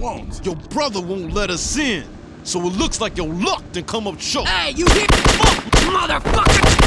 want? Your brother won't let us in, so it looks like your luck done come up short. Hey, you hear? Fuck, motherfucker!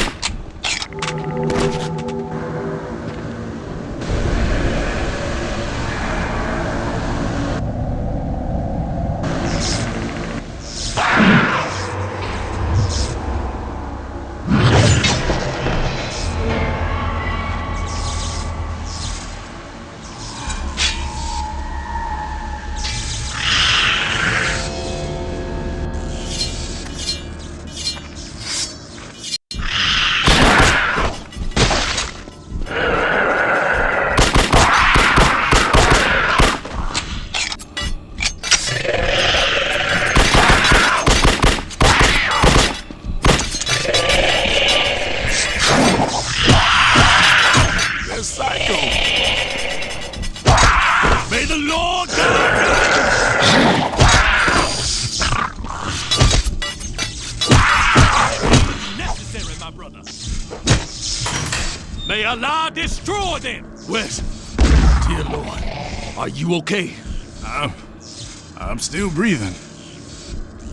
May Allah destroy them! Wes, dear Lord, are you okay? I'm still breathing.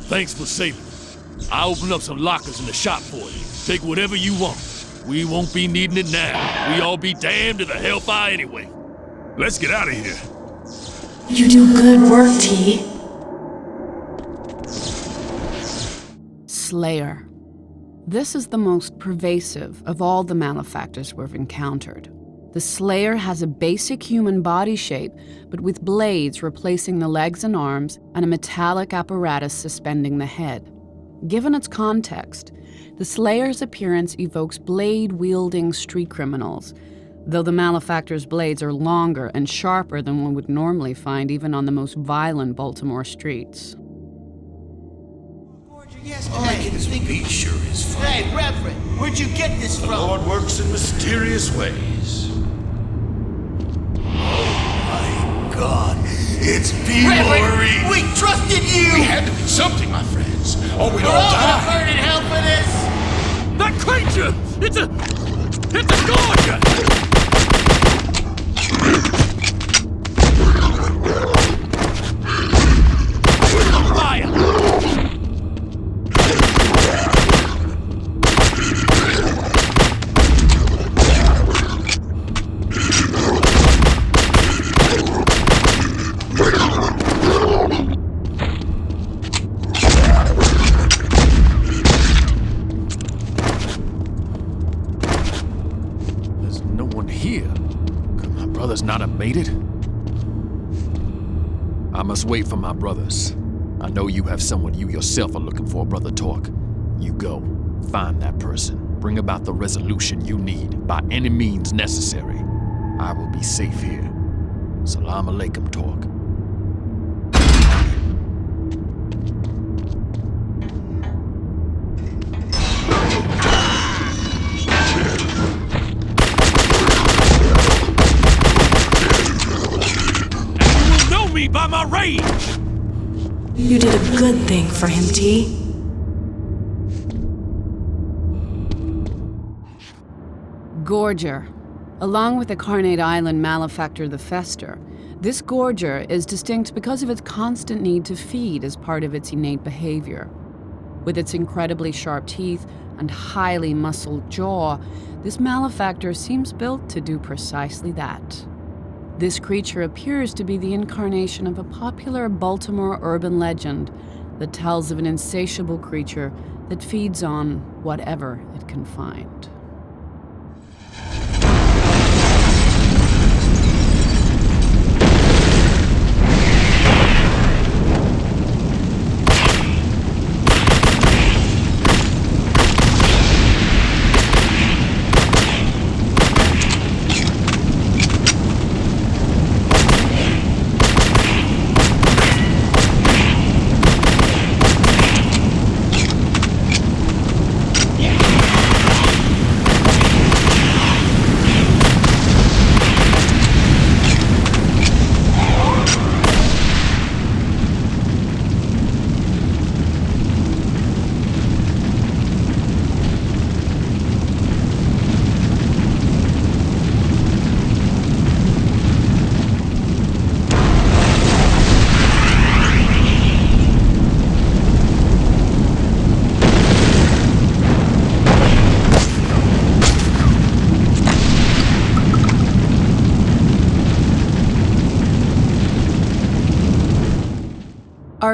Thanks for saving me. I opened up some lockers in the shop for you. Take whatever you want. We won't be needing it now. We all be damned to the hellfire anyway. Let's get out of here. You do good work, T. Slayer. This is the most pervasive of all the malefactors we've encountered. The Slayer has a basic human body shape, but with blades replacing the legs and arms and a metallic apparatus suspending the head. Given its context, the Slayer's appearance evokes blade-wielding street criminals, though the malefactor's blades are longer and sharper than one would normally find even on the most violent Baltimore streets. Yesterday, This beat sure is fun. Hey, Reverend, where'd you get this The from? Lord works in mysterious ways. My God, it's Reverend, Burrower! we trusted you! We had to do something, my friends, or we'd We're all all gonna die. burn in hell for this! That creature! It's a Gorger! Not have made it? I must wait for my brothers. I know you have someone you yourself are looking for, Brother Torque. You go, find that person, bring about the resolution you need by any means necessary. I will be safe here. Salam alaikum, Torque. By my rage! You did a good thing for him, T. Gorger. Along with the Carnate Island malefactor the Fester, this Gorger is distinct because of its constant need to feed as part of its innate behavior. With its incredibly sharp teeth and highly muscled jaw, this malefactor seems built to do precisely that. This creature appears to be the incarnation of a popular Baltimore urban legend that tells of an insatiable creature that feeds on whatever it can find.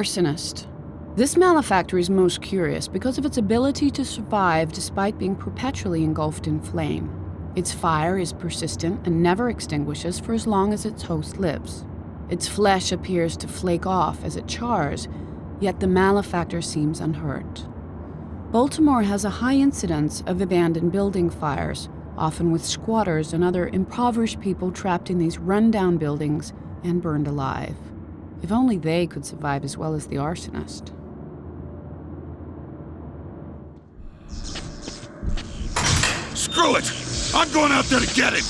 Arsonist. This malefactor is most curious because of its ability to survive despite being perpetually engulfed in flame. Its fire is persistent and never extinguishes for as long as its host lives. Its flesh appears to flake off as it chars, yet the malefactor seems unhurt. Baltimore has a high incidence of abandoned building fires, often with squatters and other impoverished people trapped in these run-down buildings and burned alive. If only they could survive as well as the Arsonist. Screw it! I'm going out there to get him!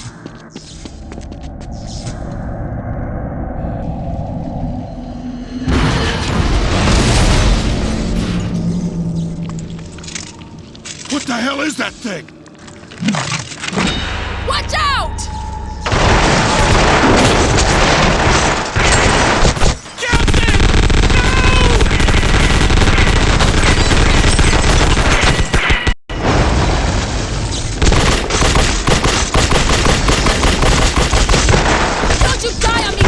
What the hell is that thing? Watch out! Captain! Don't you die on me!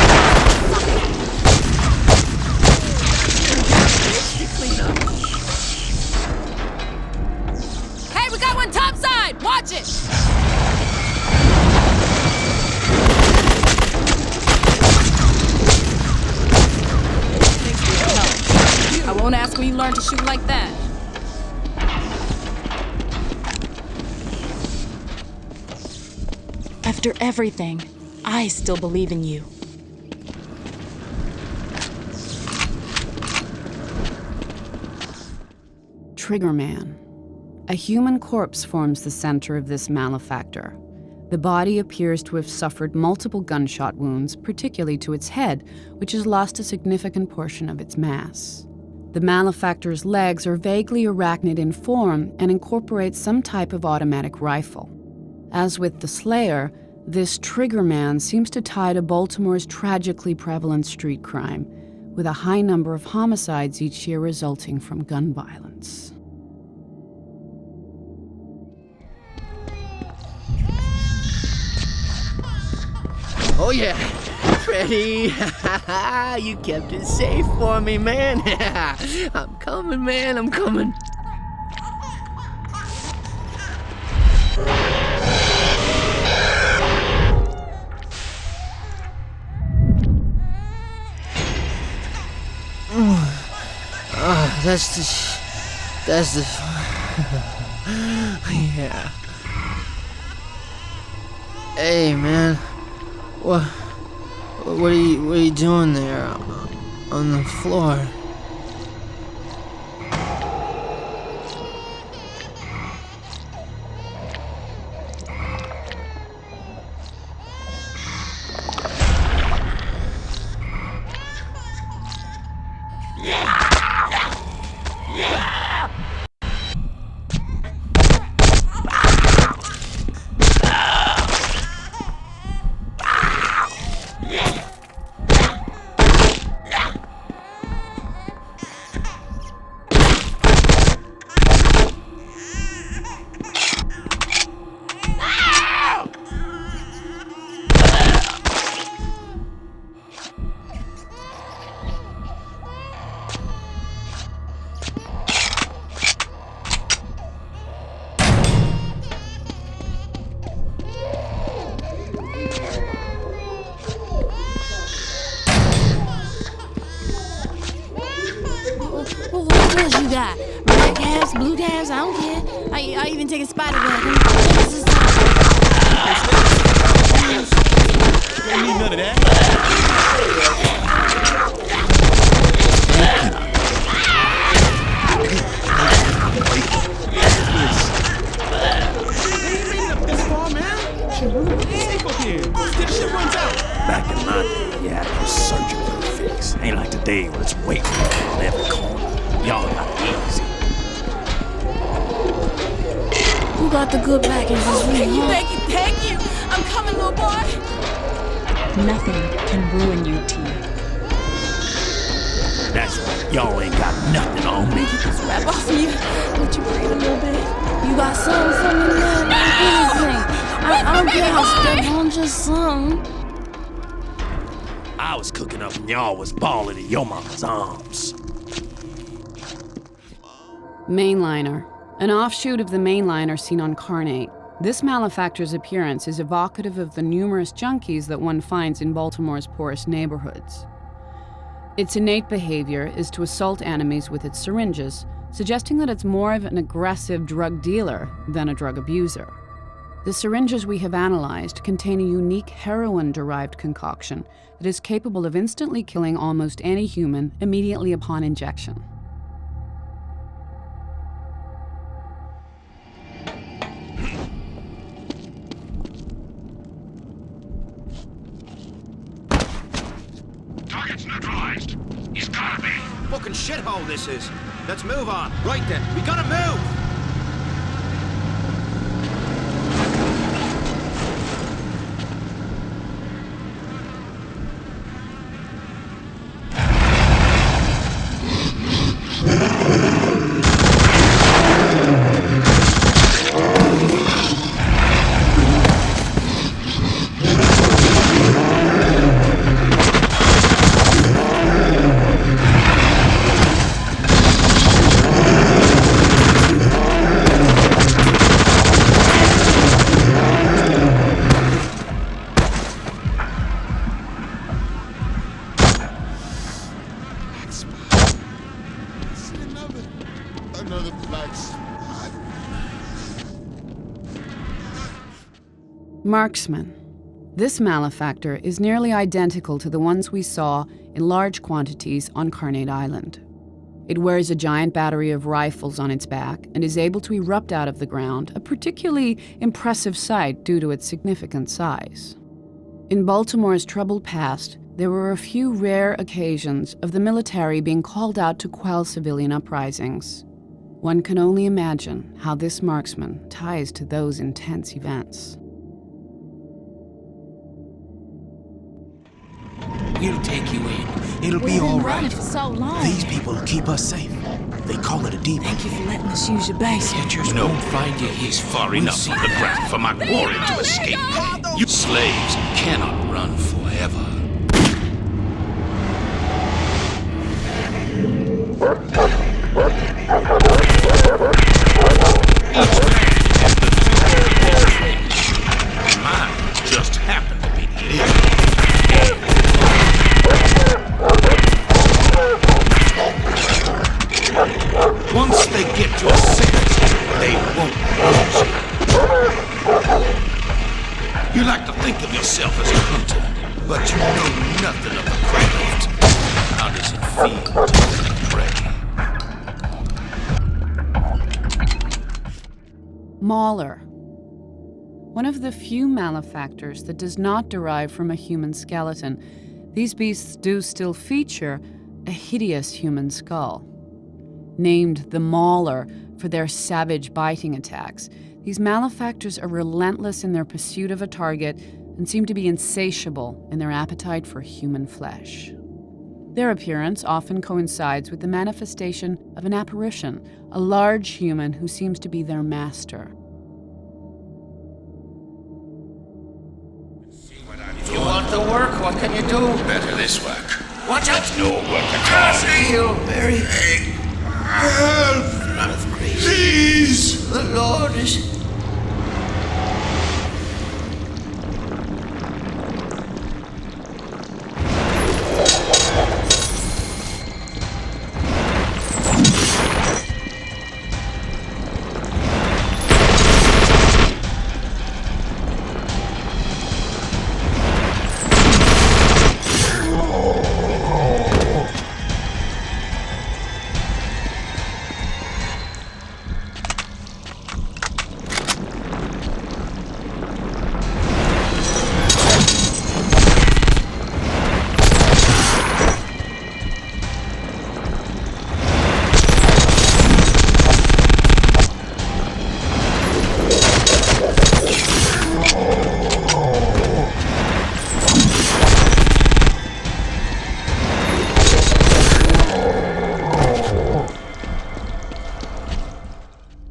Hey, we got one topside! Watch it! I won't ask when you learn to shoot like that. After everything, I still believe in you. Triggerman. A human corpse forms the center of this malefactor. The body appears to have suffered multiple gunshot wounds, particularly to its head, which has lost a significant portion of its mass. The malefactor's legs are vaguely arachnid in form and incorporate some type of automatic rifle. As with the Slayer, this Triggerman seems to tie to Baltimore's tragically prevalent street crime, with a high number of homicides each year resulting from gun violence. Oh yeah, Freddy, you kept it safe for me, man. I'm coming, man, I'm coming. That's the, yeah. Hey, man. What are you doing there on the floor? You got red tabs, blue tabs, I don't care. I even take a spider web. Don't need none of that. Back in my day, you had to go searching for a fix. Ain't like today where it's waiting on every corner. Y'all got it easy. Who got the good package this week? Thank you. I'm coming, little boy. Nothing can ruin you, T. That's right. Y'all ain't got nothing on me. Just wrap off of you. Let you breathe a little bit. You got something in there. Anything. I don't care how step on, just some. I was cooking up and y'all was balling in your mama's arms. Mainliner, an offshoot of the Mainliner seen on Carnate. This malefactor's appearance is evocative of the numerous junkies that one finds in Baltimore's poorest neighborhoods. Its innate behavior is to assault enemies with its syringes, suggesting that it's more of an aggressive drug dealer than a drug abuser. The syringes we have analyzed contain a unique heroin-derived concoction that is capable of instantly killing almost any human immediately upon injection. Target's neutralized. He's gotta be. Fucking shithole this is. Let's move on. Right then, we gotta move! Another black spot. Marksman. This malefactor is nearly identical to the ones we saw in large quantities on Carnate Island. It wears a giant battery of rifles on its back and is able to erupt out of the ground, a particularly impressive sight due to its significant size. In Baltimore's troubled past, there were a few rare occasions of the military being called out to quell civilian uprisings. One can only imagine how this marksman ties to those intense events. We'll take you in. It'll be We've all been right. running for so long. These people keep us safe. They call it a depot. Thank you for letting us use your base. Hitchers No, won't find you he's here. far We'll enough see. from the ground for my warrior to escape. You slaves cannot run forever. Each man has the fury. Mine just happened to be living. Once they get your scent, they won't lose you. You like to think of yourself as a hunter, but you know nothing of the craft. How does it feel to be prey? Mauler. One of the few malefactors that does not derive from a human skeleton, these beasts do still feature a hideous human skull. Named the Mauler for their savage biting attacks, these malefactors are relentless in their pursuit of a target and seem to be insatiable in their appetite for human flesh. Their appearance often coincides with the manifestation of an apparition, a large human who seems to be their master. If you want to work, what can you do? Better this work. Watch out! No work at all. See you, Barry. Help! Not of grace. Please! The Lord is...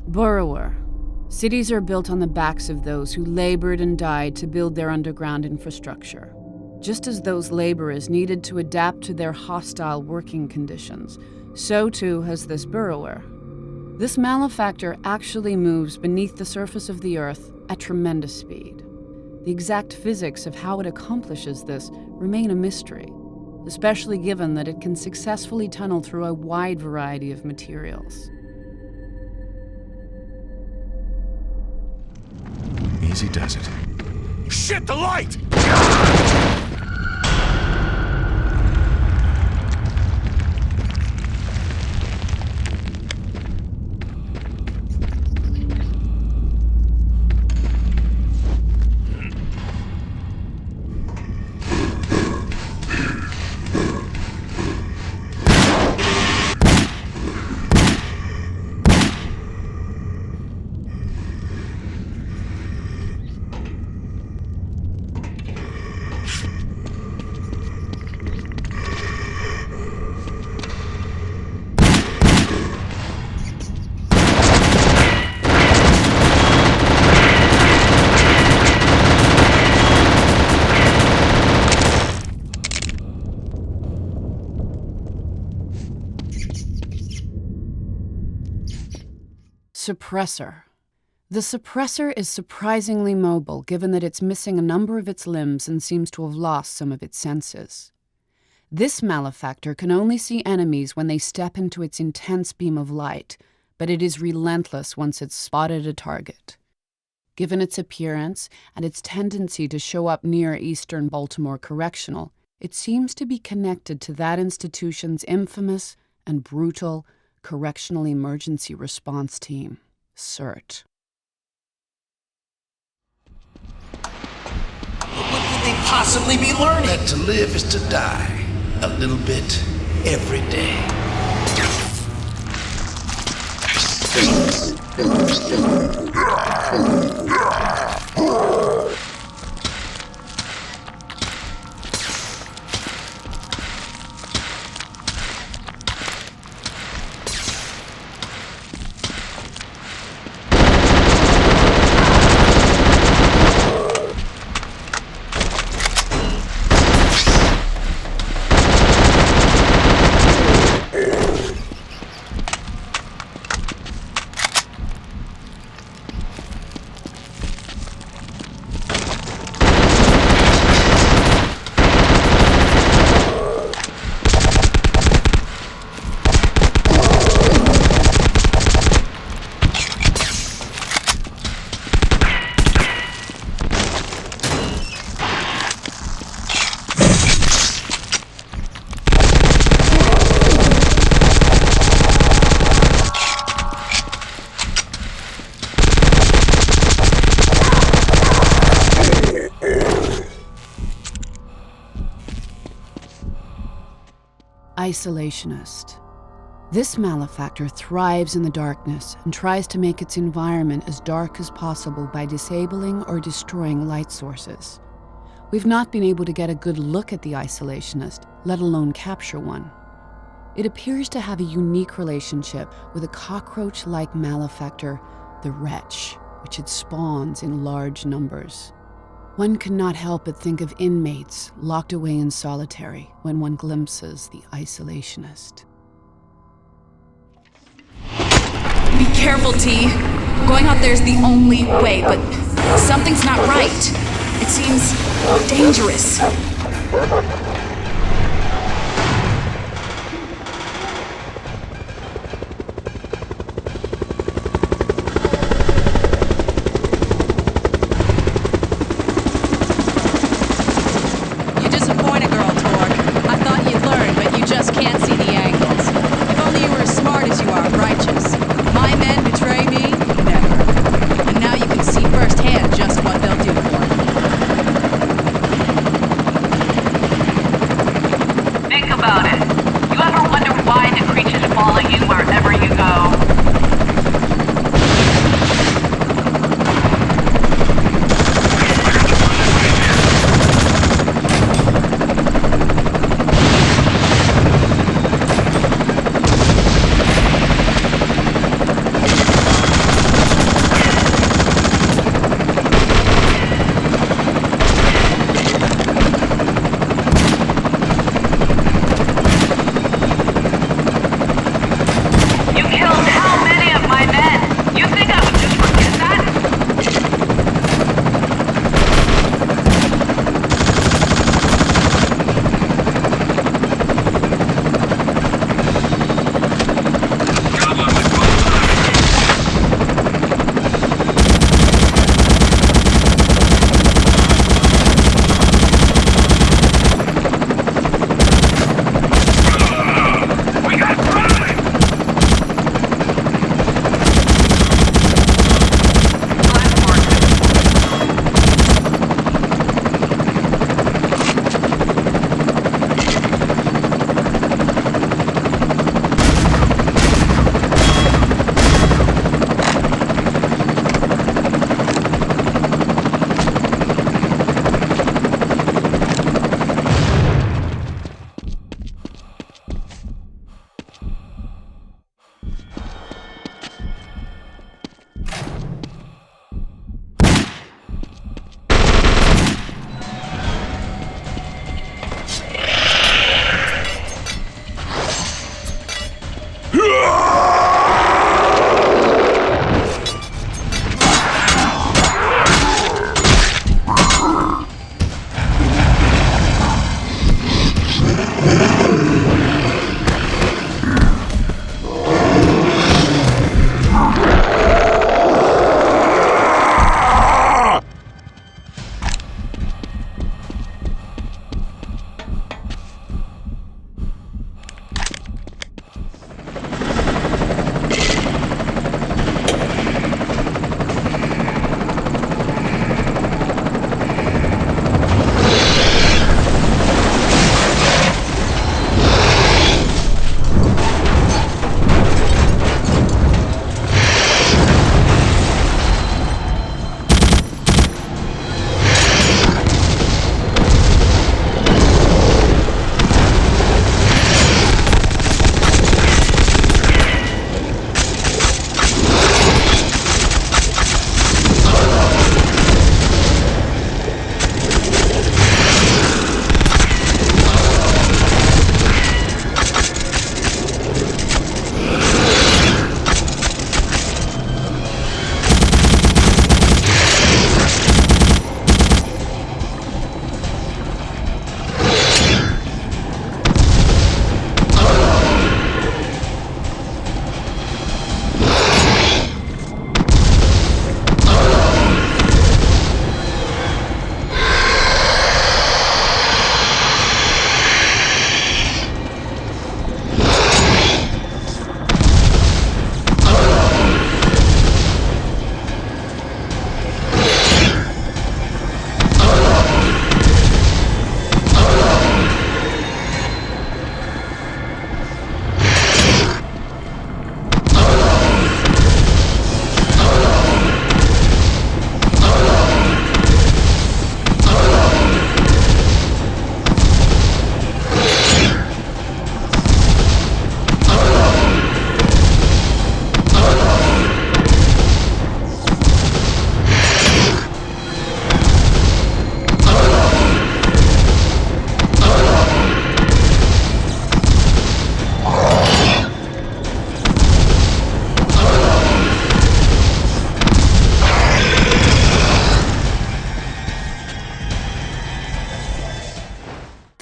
Burrower. Cities are built on the backs of those who labored and died to build their underground infrastructure. Just as those laborers needed to adapt to their hostile working conditions, so too has this burrower. This malefactor actually moves beneath the surface of the Earth at tremendous speed. The exact physics of how it accomplishes this remain a mystery, especially given that it can successfully tunnel through a wide variety of materials. Easy does it. Shit, the light! Suppressor. The suppressor is surprisingly mobile, given that it's missing a number of its limbs and seems to have lost some of its senses. This malefactor can only see enemies when they step into its intense beam of light, but it is relentless once it's spotted a target. Given its appearance and its tendency to show up near Eastern Baltimore Correctional, it seems to be connected to that institution's infamous and brutal Correctional Emergency Response Team, CERT. What could they possibly be learning? That to live is to die. A little bit every day. Isolationist. This malefactor thrives in the darkness and tries to make its environment as dark as possible by disabling or destroying light sources. We've not been able to get a good look at the Isolationist, let alone capture one. It appears to have a unique relationship with a cockroach-like malefactor, the Wretch, which it spawns in large numbers. One cannot help but think of inmates locked away in solitary when one glimpses the Isolationist. Be careful, T. Going out there's the only way, but something's not right. It seems dangerous.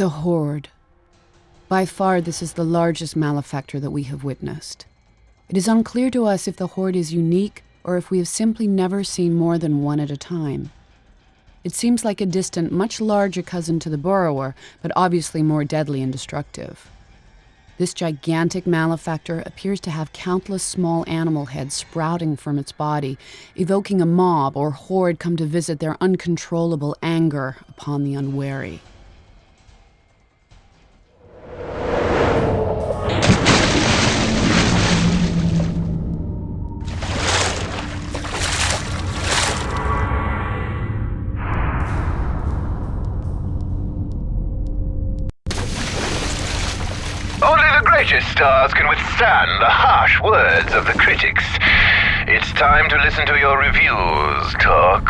The Horde. By far, this is the largest malefactor that we have witnessed. It is unclear to us if the Horde is unique or if we have simply never seen more than one at a time. It seems like a distant, much larger cousin to the Burrower, but obviously more deadly and destructive. This gigantic malefactor appears to have countless small animal heads sprouting from its body, evoking a mob or horde come to visit their uncontrollable anger upon the unwary. Greatest stars can withstand the harsh words of the critics. It's time to listen to your reviews, Talk.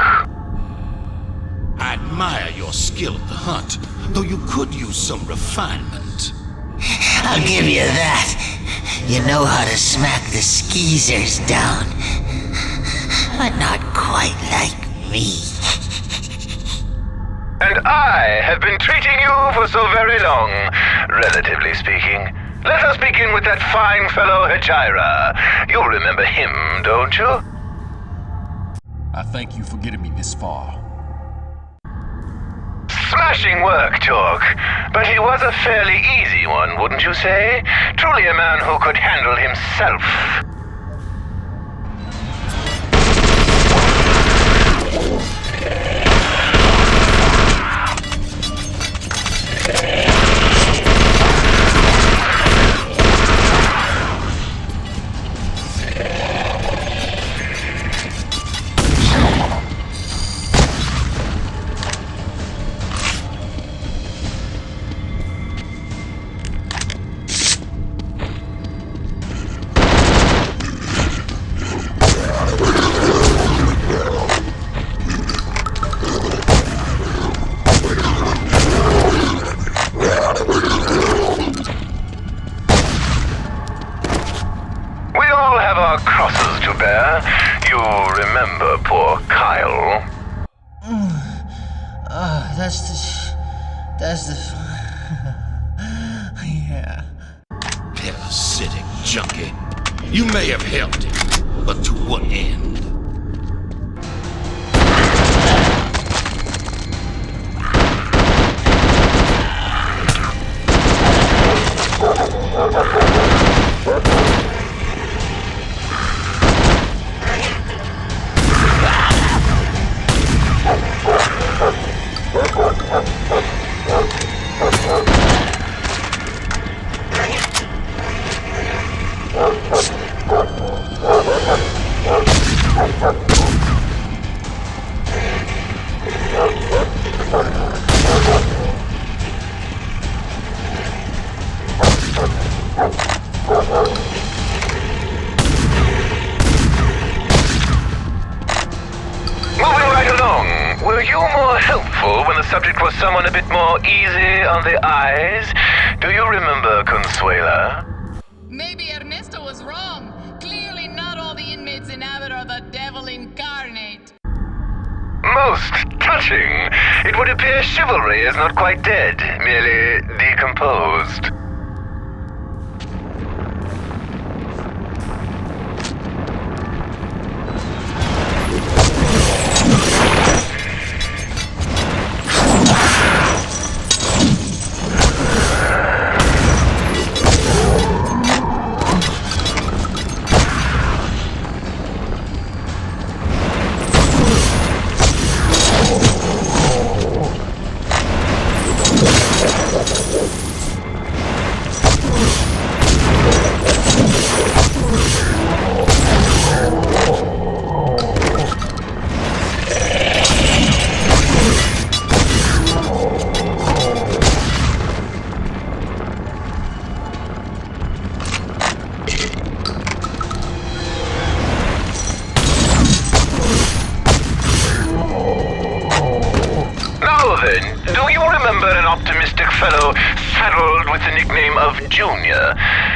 I admire your skill at the hunt, though you could use some refinement. I'll give you that. You know how to smack the skeezers down. But not quite like me. And I have been treating you for so very long, relatively speaking. Let us begin with that fine fellow Hejira. You'll remember him, don't you? I thank you for getting me this far. Smashing work, Talk. But he was a fairly easy one, wouldn't you say? Truly a man who could handle himself. That's the... yeah. Parasitic junkie. You may have helped him, but to what end? Subject was someone a bit more easy on the eyes. Do you remember Consuela? Maybe Ernesto was wrong. Clearly not all the inmates in Abbott are the devil incarnate. Most touching. It would appear chivalry is not quite dead, merely decomposed.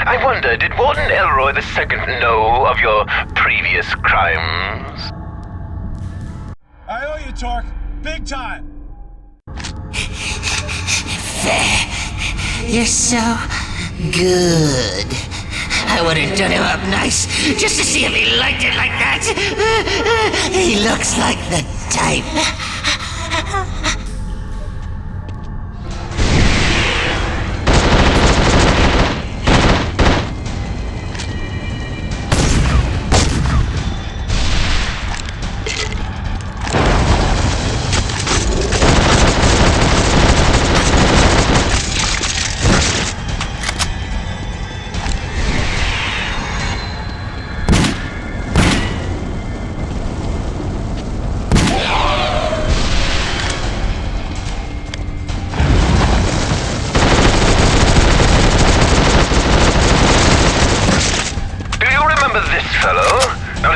I wonder, did Warden Elroy II know of your previous crimes? I owe you, Torque. Big time. You're so good. I would have done him up nice just to see if he liked it like that. He looks like the type.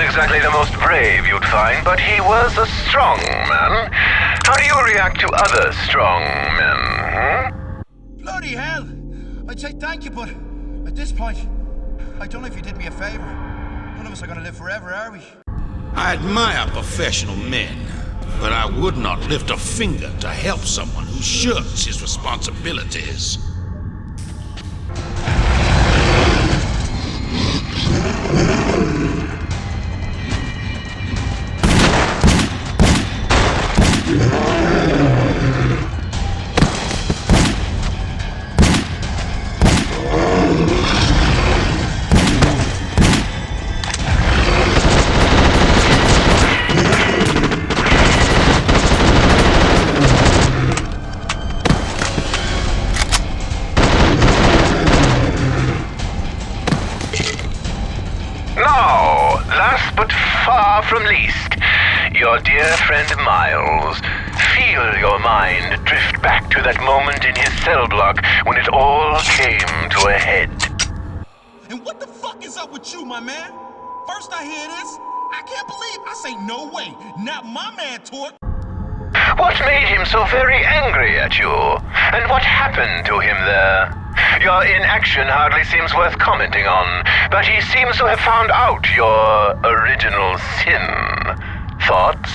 Exactly the most brave you'd find, but he was a strong man. How do you react to other strong men? Bloody hell! I'd say thank you, but at this point, I don't know if you did me a favor. None of us are gonna live forever, are we? I admire professional men, but I would not lift a finger to help someone who shirks his responsibilities. From least, your dear friend Miles. Feel your mind drift back to that moment in his cell block when it all came to a head. And what the fuck is up with you, my man? First I hear this, I can't believe I say no way, not my man Tort. What made him so very angry at you? And what happened to him there? Your inaction hardly seems worth commenting on, but he seems to have found out your original sin. Thoughts?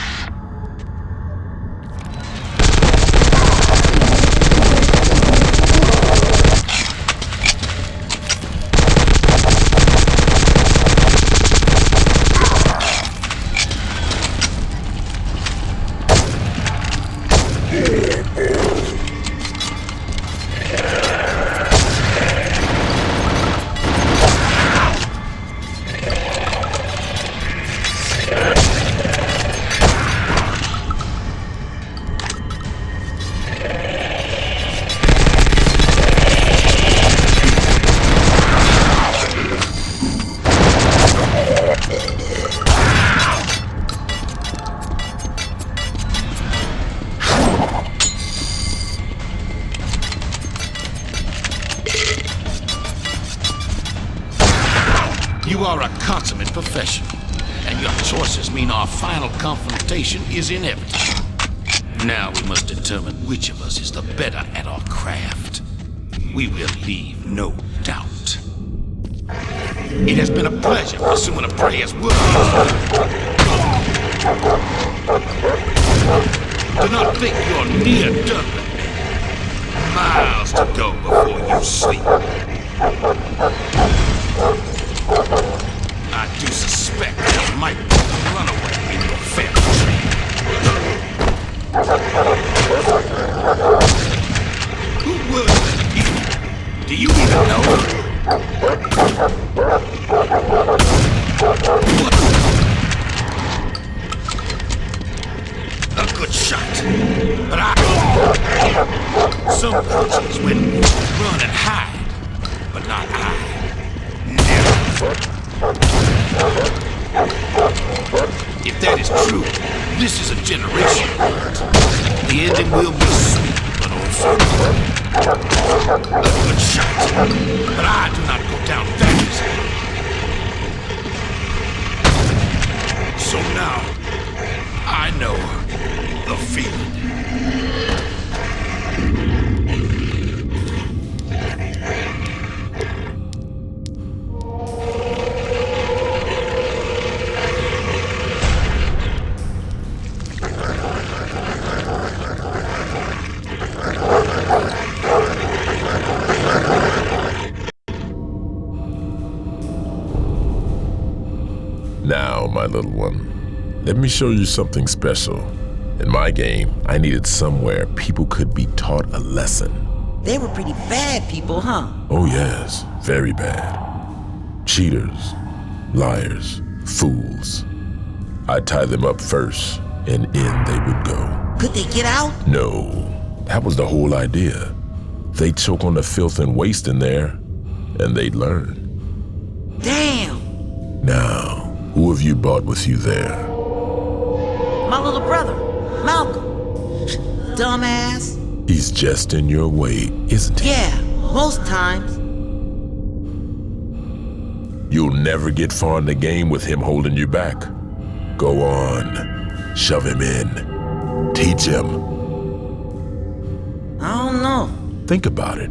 You are a consummate professional, and your choices mean our final confrontation is inevitable. Now we must determine which of us is the better at our craft. We will leave no doubt. It has been a pleasure pursuing a prey as well. Do not think you're near done with me. Miles to go before you sleep. I do suspect there might be a runaway in your family tree. Who was he? Do you even know? What? A good shot. But some creatures will run and hide, but not I. If that is true, this is a generation. The ending will be sweet, but also a good shot. But I do not go down that easy. So now, I know the feeling. little one. Let me show you something special. In my game, I needed somewhere people could be taught a lesson. They were pretty bad people, huh? Oh yes, very bad. Cheaters, liars, fools. I'd tie them up first, and in they would go. Could they get out? No, that was the whole idea. They'd choke on the filth and waste in there, and they'd learn. Damn! Now, who have you brought with you there? My little brother, Malcolm. Dumbass. He's just in your way, isn't he? Yeah, most times. You'll never get far in the game with him holding you back. Go on, shove him in, teach him. I don't know. Think about it.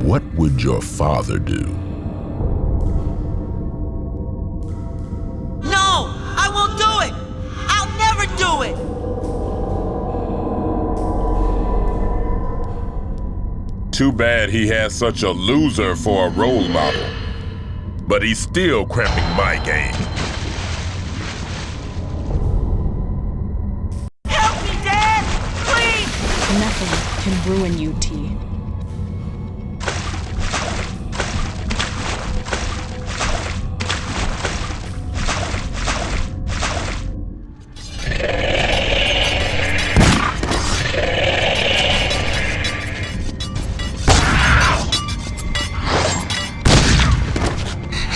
What would your father do? No! I won't do it! I'll never do it! Too bad he has such a loser for a role model. But he's still cramping my game. Help me, Dad! Please! Nothing can ruin you, T.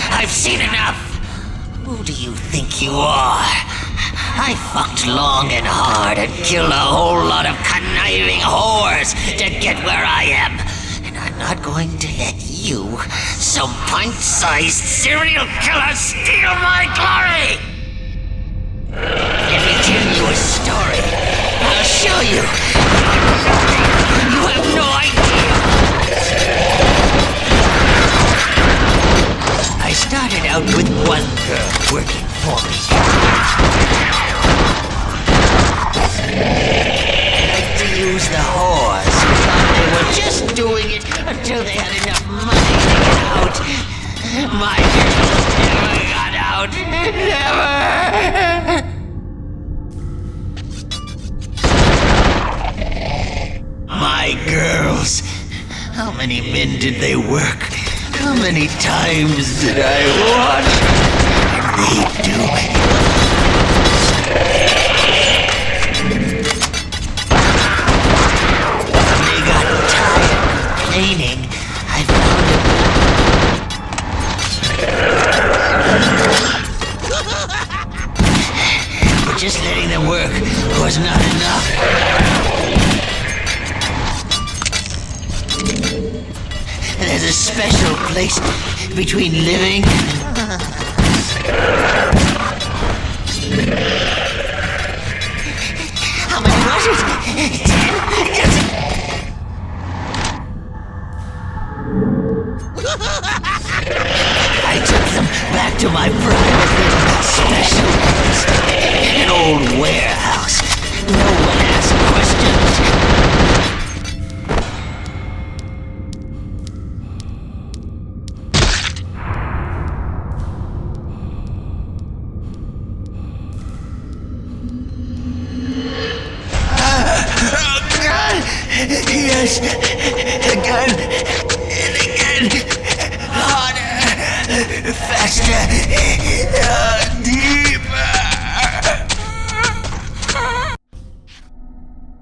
I've seen enough! Who do you think you are? I fucked long and hard and killed a whole lot of conniving whores to get where I am. And I'm not going to let you, some pint-sized serial killer, steal my glory! Let me tell you a story. I'll show you. You have no idea. I started out with one girl working for me. I like to use the whores who thought they were just doing it until they had enough money to get out. My girls never got out. Never! My girls. How many men did they work? How many times did I watch? And they do it. When they got tired complaining, I found them. But just letting them work was not enough. There's a special place between living and... How many was it? 10? Yes. I took them back to my private little special place. An old warehouse. No one asked questions. Yes, again and again, harder, faster, deeper.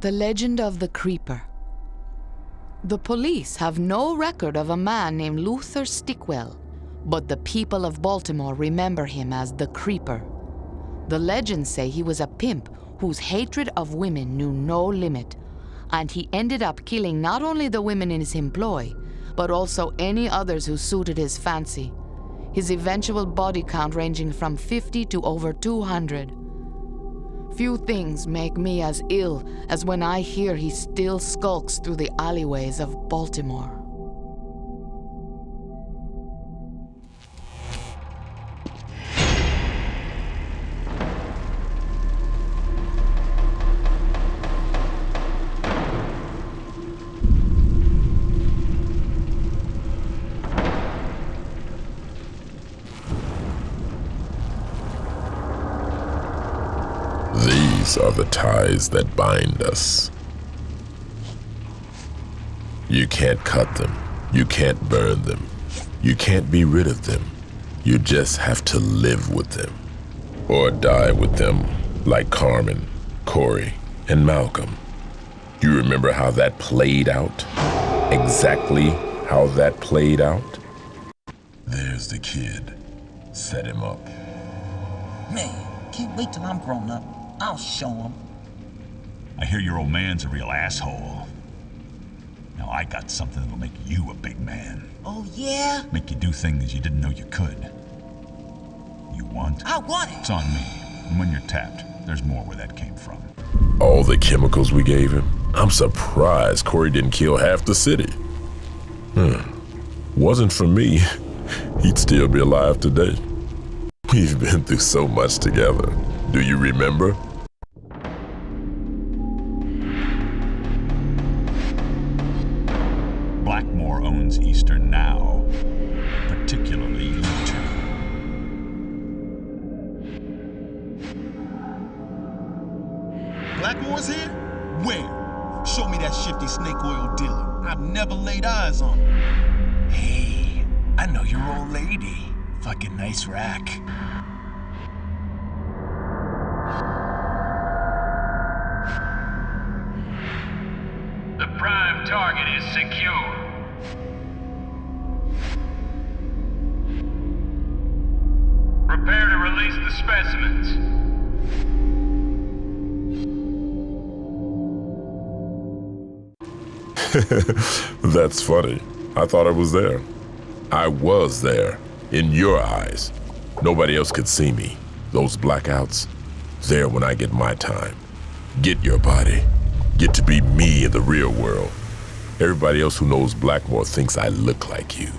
The Legend of the Creeper. The police have no record of a man named Luther Stickwell, but the people of Baltimore remember him as the Creeper. The legends say he was a pimp whose hatred of women knew no limit, and he ended up killing not only the women in his employ, but also any others who suited his fancy. His eventual body count ranging from 50 to over 200. Few things make me as ill as when I hear he still skulks through the alleyways of Baltimore. the ties that bind us. You can't cut them. You can't burn them. You can't be rid of them. You just have to live with them. Or die with them, like Carmen, Corey, and Malcolm. You remember how that played out? Exactly how that played out? There's the kid. Set him up. Man, can't wait till I'm grown up. I'll show him. I hear your old man's a real asshole. Now I got something that'll make you a big man. Oh, yeah? Make you do things you didn't know you could. You want? I want it. It's on me. And when you're tapped, there's more where that came from. All the chemicals we gave him? I'm surprised Corey didn't kill half the city. Wasn't for me, he'd still be alive today. We've been through so much together. Do you remember? Blackmore owns Eastern now, particularly you two. Blackmore's here? Where? Show me that shifty snake oil dealer. I've never laid eyes on him. Hey, I know your old lady. Fucking nice rack. The prime target is secure. Prepare to release the specimens. That's funny. I thought I was there. I was there. In your eyes. Nobody else could see me. Those blackouts, there when I get my time. Get your body. Get to be me in the real world. Everybody else who knows Blackmore thinks I look like you.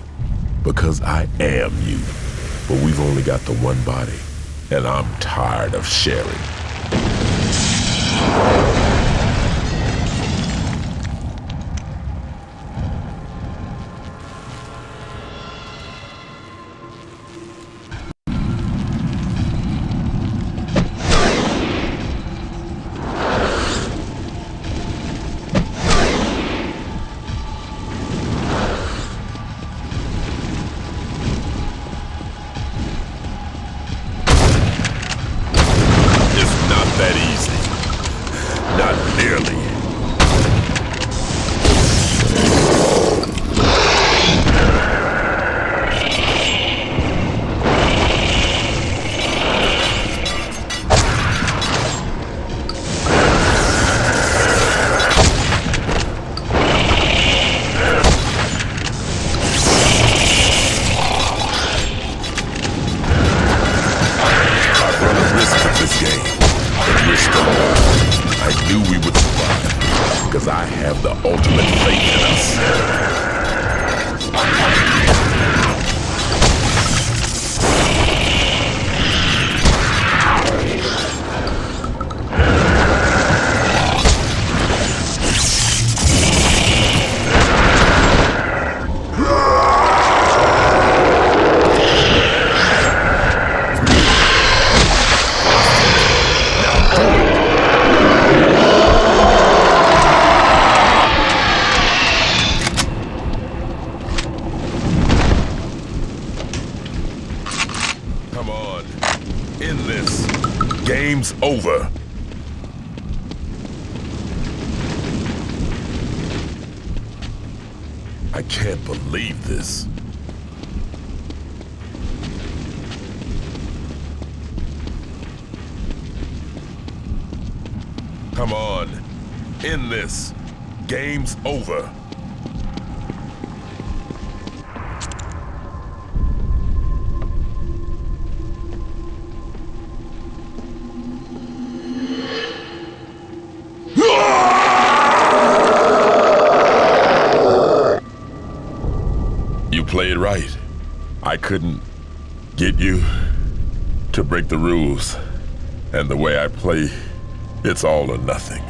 Because I am you. But we've only got the one body. And I'm tired of sharing. Over. I can't believe this. Come on. End this. Game's over. Played right. I couldn't get you to break the rules. And the way I play, it's all or nothing.